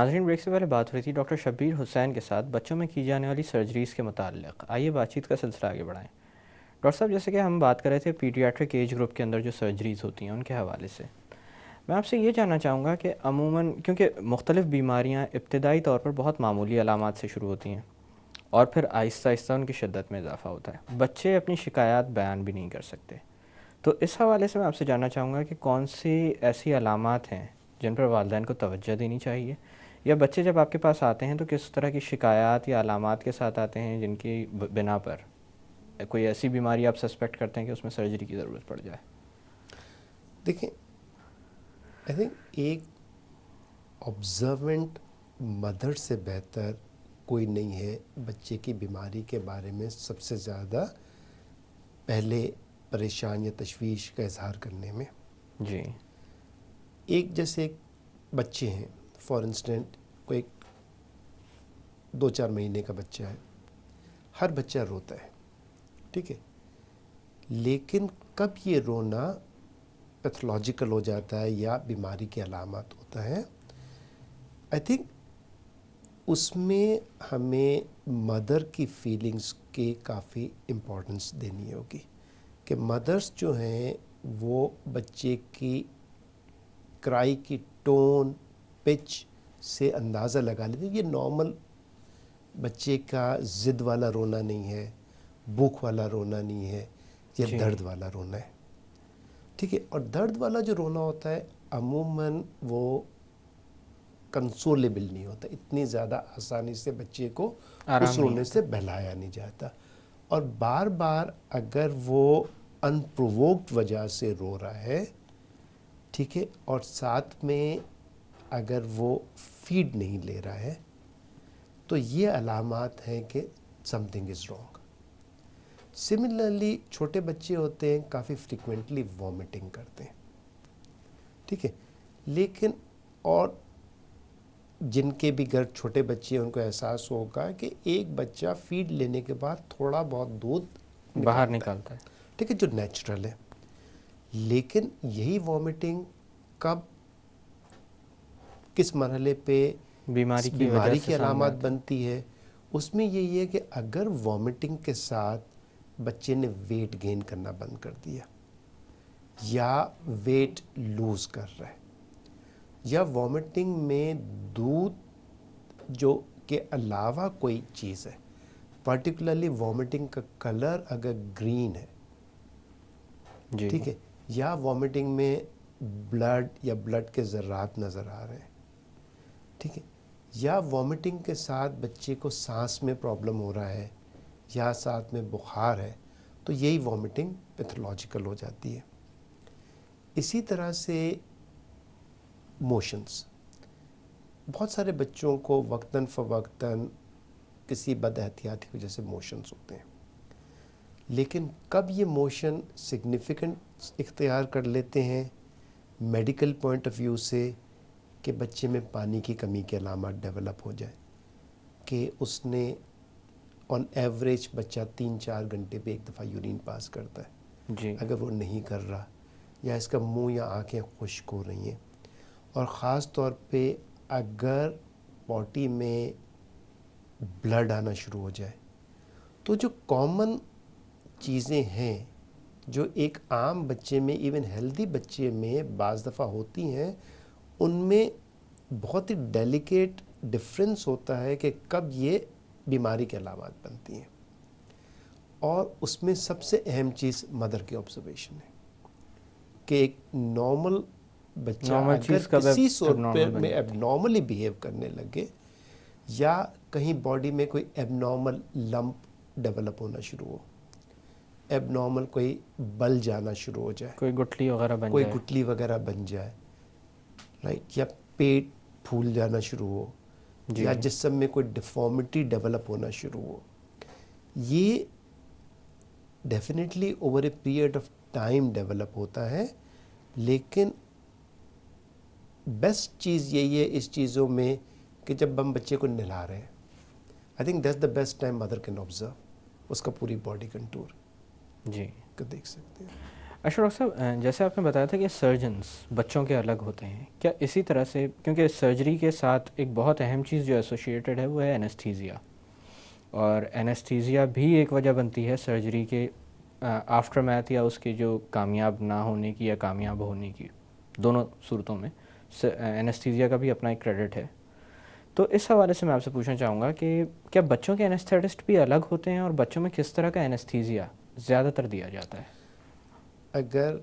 ناظرین، بریک سے پہلے بات ہو رہی تھی ڈاکٹر شبیر حسین کے ساتھ بچوں میں کی جانے والی سرجریز کے متعلق. آئیے بات چیت کا سلسلہ آگے بڑھائیں. ڈاکٹر صاحب، جیسے کہ ہم بات کر رہے تھے پیڈیاٹرک ایج گروپ کے اندر جو سرجریز ہوتی ہیں ان کے حوالے سے، میں آپ سے یہ جاننا چاہوں گا کہ عموماً کیونکہ مختلف بیماریاں ابتدائی طور پر بہت معمولی علامات سے شروع ہوتی ہیں اور پھر آہستہ آہستہ ان کی شدت میں اضافہ ہوتا ہے. بچے اپنی شکایات بیان بھی نہیں کر سکتے، تو اس حوالے سے میں آپ سے جاننا چاہوں گا کہ کون سی ایسی علامات ہیں جن پر والدین کو توجہ دینی چاہیے، یا بچے جب آپ کے پاس آتے ہیں تو کس طرح کی شکایات یا علامات کے ساتھ آتے ہیں جن کی بنا پر کوئی ایسی بیماری آپ سسپیکٹ کرتے ہیں کہ اس میں سرجری کی ضرورت پڑ جائے؟ دیکھیں، آئی تھنک ایک آبزرونٹ مدر سے بہتر کوئی نہیں ہے بچے کی بیماری کے بارے میں سب سے زیادہ پہلے پریشان یا تشویش کا اظہار کرنے میں. جی. ایک جیسے بچے ہیں، فار انسٹنٹ کوئی 2-4 مہینے کا بچہ ہے، ہر بچہ روتا ہے، ٹھیک ہے، لیکن کب یہ رونا پیتھولوجیکل ہو جاتا ہے یا بیماری کی علامات ہوتا ہے، آئی تھنک اس میں ہمیں مدر کی فیلنگز کی کافی امپورٹنس دینی ہوگی کہ مدرس جو ہیں وہ بچے کی کرائی کی ٹون، پچ سے اندازہ لگا لیتے ہیں. یہ نارمل بچے کا ضد والا رونا نہیں ہے، بھوک والا رونا نہیں ہے، یا جی. درد والا رونا ہے، ٹھیک ہے. اور درد والا جو رونا ہوتا ہے عموماً وہ کنسولیبل نہیں ہوتا، اتنی زیادہ آسانی سے بچے کو آرام اس نہیں رونے آتا. سے بہلایا نہیں جاتا. اور بار بار اگر وہ انپرووکڈ وجہ سے رو رہا ہے، ٹھیک ہے، اور ساتھ میں اگر وہ فیڈ نہیں لے رہا ہے، تو یہ علامات ہیں کہ some thing is wrong. Similarly چھوٹے بچے ہوتے ہیں کافی فریکوینٹلی وامٹنگ کرتے ہیں، ٹھیک ہے، لیکن اور جن کے بھی گھر چھوٹے بچے ہیں ان کو احساس ہوگا کہ ایک بچہ فیڈ لینے کے بعد تھوڑا بہت دودھ باہر نکالتا ہے، نکالتا ہے. ٹھیک ہے، جو نیچرل ہے. لیکن یہی وامٹنگ کب کس مرحلے پہ بیماری کی وجہ بیماری سے کی سامنے علامات آتا ہے. بنتی ہے، اس میں یہی ہے کہ اگر وامٹنگ کے ساتھ بچے نے ویٹ گین کرنا بند کر دیا، یا ویٹ لوز کر رہا ہے، یا وامٹنگ میں دودھ جو کے علاوہ کوئی چیز ہے، پرٹیکولرلی وامٹنگ کا کلر اگر گرین ہے، جی. ٹھیک ہے، یا وامٹنگ میں بلڈ یا بلڈ کے ذرات نظر آ رہے ہیں، ٹھیک ہے، یا وامٹنگ کے ساتھ بچے کو سانس میں پرابلم ہو رہا ہے، یا ساتھ میں بخار ہے، تو یہی وامٹنگ پیتھولوجیکل ہو جاتی ہے. اسی طرح سے موشنز، بہت سارے بچوں کو وقتاً فوقتاً کسی بد احتیاطی کی وجہ سے موشنز ہوتے ہیں، لیکن کب یہ موشن سگنیفیکنٹ اختیار کر لیتے ہیں میڈیکل پوائنٹ آف ویو سے کہ بچے میں پانی کی کمی کے علامات ڈیولپ ہو جائے، کہ اس نے آن ایوریج بچہ 3-4 گھنٹے پہ ایک دفعہ یورین پاس کرتا ہے، جی. اگر وہ نہیں کر رہا، یا اس کا منہ یا آنکھیں خشک ہو رہی ہیں، اور خاص طور پہ اگر پوٹی میں بلڈ آنا شروع ہو جائے، تو جو کامن چیزیں ہیں جو ایک عام بچے میں، ایون ہیلدی بچے میں بعض دفعہ ہوتی ہیں، ان میں بہت ہی ڈیلیکیٹ ڈفرینس ہوتا ہے کہ کب یہ بیماری کے علامات بنتی ہیں. اور اس میں سب سے اہم چیز مدر کی آبزرویشن ہے کہ ایک نارمل بچہ نارمل اگر چیز کب کسی اب صورت نارمل بن میں جاتی ایب نارملی بیہیو کرنے لگے، یا کہیں باڈی میں کوئی ایب نارمل لمپ ڈیولپ ہونا شروع ہو، ایب نارمل کوئی بل جانا شروع ہو جائے، ہے، کوئی گٹھلی وغیرہ بن کوئی جائے. گٹھلی وغیرہ بن جائے، رائٹ، یا پیٹ پھول جانا شروع ہو، جی. یا جسم میں کوئی ڈیفارمیٹی ڈیولپ ہونا شروع ہو، یہ definitely over a period of time develop ہوتا ہے. لیکن بیسٹ چیز یہی ہے اس چیزوں میں کہ جب ہم بچے کو نہلا رہے ہیں، I think that's the best time mother can observe اس کا پوری باڈی کنٹور جی. کو دیکھ سکتے ہیں. ڈاکٹر صاحب جیسے آپ نے بتایا تھا کہ سرجنز بچوں کے الگ ہوتے ہیں، کیا اسی طرح سے، کیونکہ سرجری کے ساتھ ایک بہت اہم چیز جو ایسوسیٹڈ ہے وہ ہے اینستھیزیا، اور اینستھیزیا بھی ایک وجہ بنتی ہے سرجری کے آفٹر میتھ یا اس کے جو کامیاب نہ ہونے کی یا کامیاب ہونے کی، دونوں صورتوں میں اینستھیزیا کا بھی اپنا ایک کریڈٹ ہے. تو اس حوالے سے میں آپ سے پوچھنا چاہوں گا کہ کیا بچوں کے اینستھیٹسٹ بھی الگ ہوتے ہیں، اور بچوں میں کس طرح کا اینستھیزیا زیادہ تر دیا جاتا ہے؟ اگر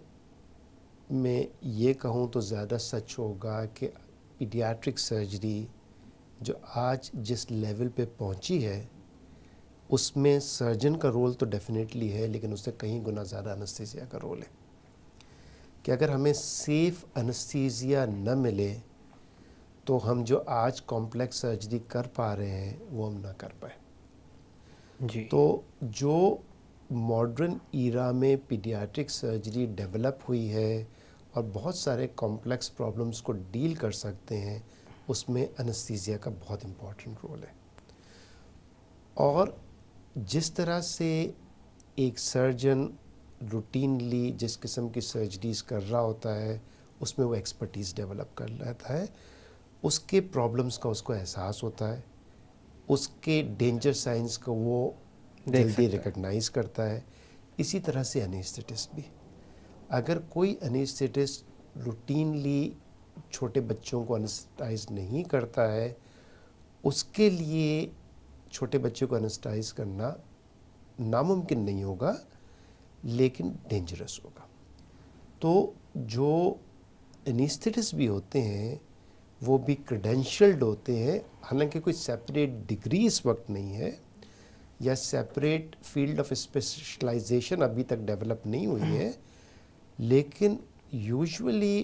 میں یہ کہوں تو زیادہ سچ ہوگا کہ پیڈیاٹرک سرجری جو آج جس لیول پہ پہنچی ہے اس میں سرجن کا رول تو ڈیفینیٹلی ہے، لیکن اس سے کہیں گنا زیادہ انستھیزیا کا رول ہے. کہ اگر ہمیں سیف انستھیزیا نہ ملے تو ہم جو آج کمپلیکس سرجری کر پا رہے ہیں وہ ہم نہ کر پائیں. جی. تو جو ماڈرن ایرا میں پیڈیاٹرک سرجری ڈیولپ ہوئی ہے اور بہت سارے کمپلیکس پرابلمس کو ڈیل کر سکتے ہیں، اس میں انستھیزیا کا بہت امپورٹنٹ رول ہے. اور جس طرح سے ایک سرجن روٹینلی جس قسم کی سرجریز کر رہا ہوتا ہے اس میں وہ ایکسپرٹیز ڈیولپ کر لیتا ہے، اس کے پرابلمس کا اس کو احساس ہوتا ہے، اس کے ڈینجر سائنس کو وہ جلدی ریکگنائز کرتا ہے. اسی طرح سے انیستھیٹسٹ بھی، اگر کوئی انیستھیٹسٹ روٹینلی چھوٹے بچوں کو انسٹائز نہیں کرتا ہے، اس کے لیے چھوٹے بچے کو انسٹائز کرنا ناممکن نہیں ہوگا لیکن ڈینجرس ہوگا. تو جو انیستھیٹسٹ بھی ہوتے ہیں وہ بھی کریڈینشلڈ ہوتے ہیں، حالانکہ کوئی سیپریٹ ڈگری اس وقت نہیں ہے یا سیپریٹ فیلڈ آف اسپیشلائزیشن ابھی تک ڈیولپ نہیں ہوئی ہے، لیکن یوزولی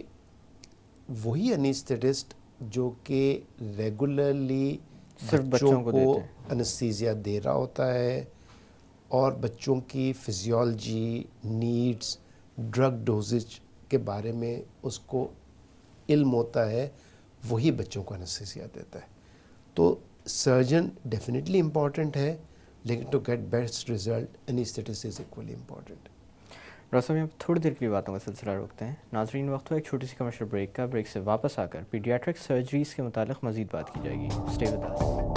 وہی انیستھیٹسٹ جو کہ ریگولرلی صرف بچوں کو دیتے ہیں. انستھیزیا دے رہا ہوتا ہے اور بچوں کی فزیولوجی، نیڈز، ڈرگ ڈوزج کے بارے میں اس کو علم ہوتا ہے، وہی بچوں کو انستھیزیا دیتا ہے. تو سرجن ڈیفینیٹلی امپورٹنٹ ہے، لیکن to get best result anaesthetist is equally important. Doctor صاحب یہاں تھوڑی دیر کے لیے باتوں کا سلسلہ روکتے ہیں. ناظرین وقت ہو ایک چھوٹی سی کمرشل بریک کا. بریک سے واپس آ کر پیڈیاٹرک سرجریز کے متعلق مزید بات کی جائے گی. Stay with us.